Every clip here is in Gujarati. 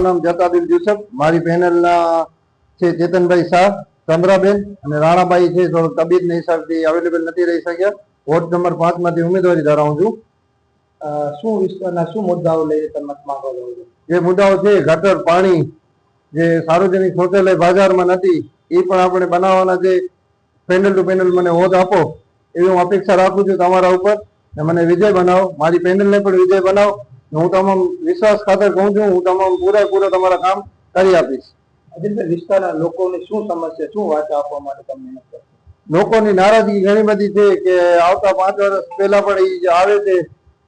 નામ જતાદિલ યુસફ, મારી પેનલના છે ચેતનભાઈ શાહ, ચંદ્રાબેન અને રાણાભાઈ છે થોડું તબિયતના હિસાબથી અવેલેબલ નથી રહી શક્યા. વોર્ડ નંબર 5 માંથી ઉમેદવારી ધરાવું છું. શું વિસ્તારના શું મુદ્દાઓ લઈને તમે મત માંગો છો? જે મુદ્દાઓ છે ગટર, પાણી, જે સાર્વજનિક શૌચાલય બજારમાં નથી એ પણ આપણે બનાવવાના છે. પેનલ ટુ પેનલ મને હોદ આપો એવી હું અપેક્ષા રાખું છું તમારા ઉપર. મને વિજય બનાવો, મારી પેનલને પણ વિજય બનાવો. હું તમામ વિશ્વાસ ખાતર કહું છું, હું તમામ પૂરેપૂરા તમારા કામ કરી આપીશ. અજીતભાઈ, વિસ્તારના લોકોની શું સમસ્યા, શું વાત આપવા માટે તમને લોકોની નારાજગી ઘણી બધી છે કે આવતા 5 વર્ષ પહેલા પણ એ આવે છે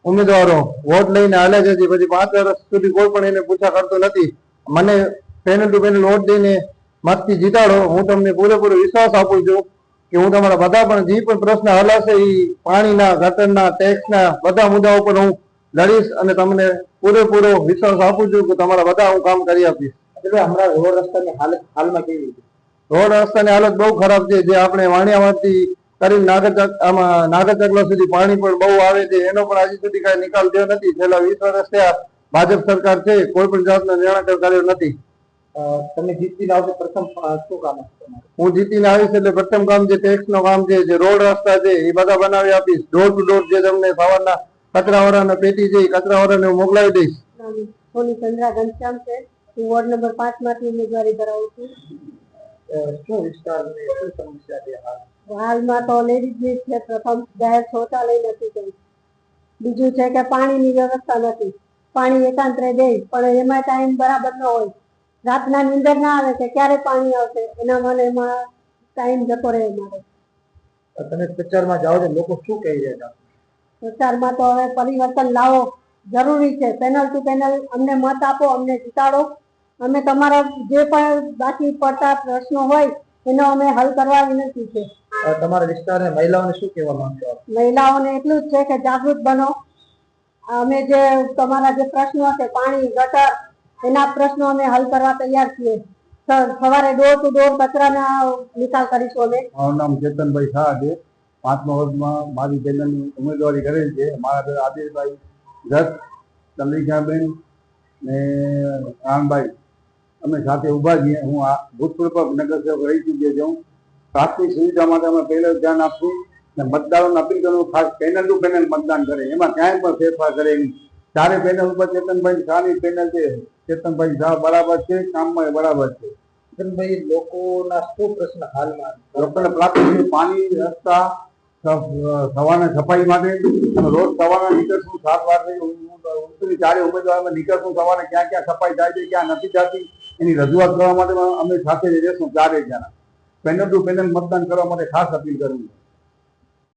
ઉમેદવારો વોટ લઈને હાલે છે, પછી 5 વર્ષ સુધી કોઈ પણ એને પૂછા કરતો નથી. મને પેનલ ટુ પેનલ વોટ દઈને મતથી જીતાડો. હું તમને પૂરેપૂરો વિશ્વાસ આપું છું કે હું તમારા બધા પણ જે પણ પ્રશ્ન હલાશે એ પાણીના, ગટરના, ટેક્સના બધા મુદ્દા ઉપર હું લડીશ અને તમને પૂરેપૂરો વિશ્વાસ આપું છું કે તમારા બધા હું કામ કરી આપીશ. હમણાં રોડ રસ્તાની હાલમાં કેવી છે? રોડ રસ્તાની હાલત બહુ ખરાબ છે. જે આપણે વાણિયામાંથી કરીને નાગર ચકલા સુધી પાણી પણ બહુ આવે છે, એનો પણ હજી સુધી કઈ નિકાલ થયો નથી. છેલ્લા 20 વર્ષ થયા ભાજપ સરકાર છે, કોઈ પણ જાતનો નિર્ણય કર્યો નથી. તમે જીતીને આવશો પ્રથમ શું કામ હશે? હું જીતીને આવીશ એટલે પ્રથમ કામ જે ટેક્સ નો કામ છે, જે રોડ રસ્તા છે એ બધા બનાવી આપીશ. ડોર ટુ ડોર જે તમને સવારના કચરાવાળાના પેટી છે એ કચરાવાળાને હું મોકલાવી દઈશ. સોની ચંદ્રા ઘનશ્યામ છે, હું વોર્ડ નંબર 5 માંથી ઉમેદવારી ધરાવું છું. શું વિસ્તારની શું સમસ્યા છે હાલમાં તો લેડીઝની છે. પ્રથમ જાહેર શૌચાલય નથી કઈ. બીજું છે કે પાણીની વ્યવસ્થા નથી. પાણી એકાંતરે દે પણ એમાં ટાઈમ બરાબર ન હોય. રાતના નીંદર ના આવે કે ક્યારે પાણી આવશે એના મને એમાં ટાઈમ જતો રહે મારો. તમે પ્રચારમાં જાઓ છો, લોકો શું કહી રહ્યા છે? પ્રચારમાં તો હવે પરિવર્તન લાવો જરૂરી છે. પેનલ ટુ પેનલ અમને મત આપો, અમને જીતાડો. અમે તમારા જે પણ બાકી પડતા પ્રશ્નો હોય એનો અમે હલ કરવા વિનંતી છે. તમારા વિસ્તારની મહિલાઓને શું કહેવા માંગશો? મહિલાઓને એટલું જ છે કે જાગૃત બનો. અમે જે તમારા જે પ્રશ્નો છે પાણી, ગટર, એના પ્રશ્નો અમે હલ કરવા તૈયાર છીએ. સવારે ડોર ટુ ડોર કચરાના નિકાલ કરીશું અમે. મારું નામ ચેતનભાઈ શાહ છે. 5મા વોર્ડમાં મારી પેનલની ઉમેદવારી કરેલ છે. મારા આદિલભાઈ જત, ચંદ્રિકાબેન ને રાણભાઈ અમે સાથે ઊભા છીએ. હું આ ભૂતપૂર્વ નગરસેવક રહી ચૂક્યો છું. પ્રાથમિક સુવિધા માટે અમે પહેલા ધ્યાન આપશું અને મતદારોને અપીલ કરું ખાસ પેનલ ટુ પેનલ મતદાન કરે, એમાં ક્યાંય પણ ફેરફાર કરે નહીં. ચારે પેનલ ઉપર ચેતનભાઈ શાહની પેનલ છે. ચેતનભાઈ શાહ બરાબર છે, કામમાં બરાબર છે. ચેતનભાઈ, લોકોના શું પ્રશ્ન હાલમાં? લોકોને પ્રાથમિક પાણી, રસ્તા, સવારના સફાઈ માટે અને રોજ સવારના નીકળશું 7 વાગે ચારે ઉમેદવારોમાં નીકળશું. સવારે ક્યાં ક્યાં સફાઈ થાય છે, ક્યાં નથી થતી એની રજૂઆત કરવા માટે અમે સાથે રહેશું. ચારે જણા પેનલ ટુ પેનલ મતદાન કરવા માટે ખાસ અપીલ કરું છું.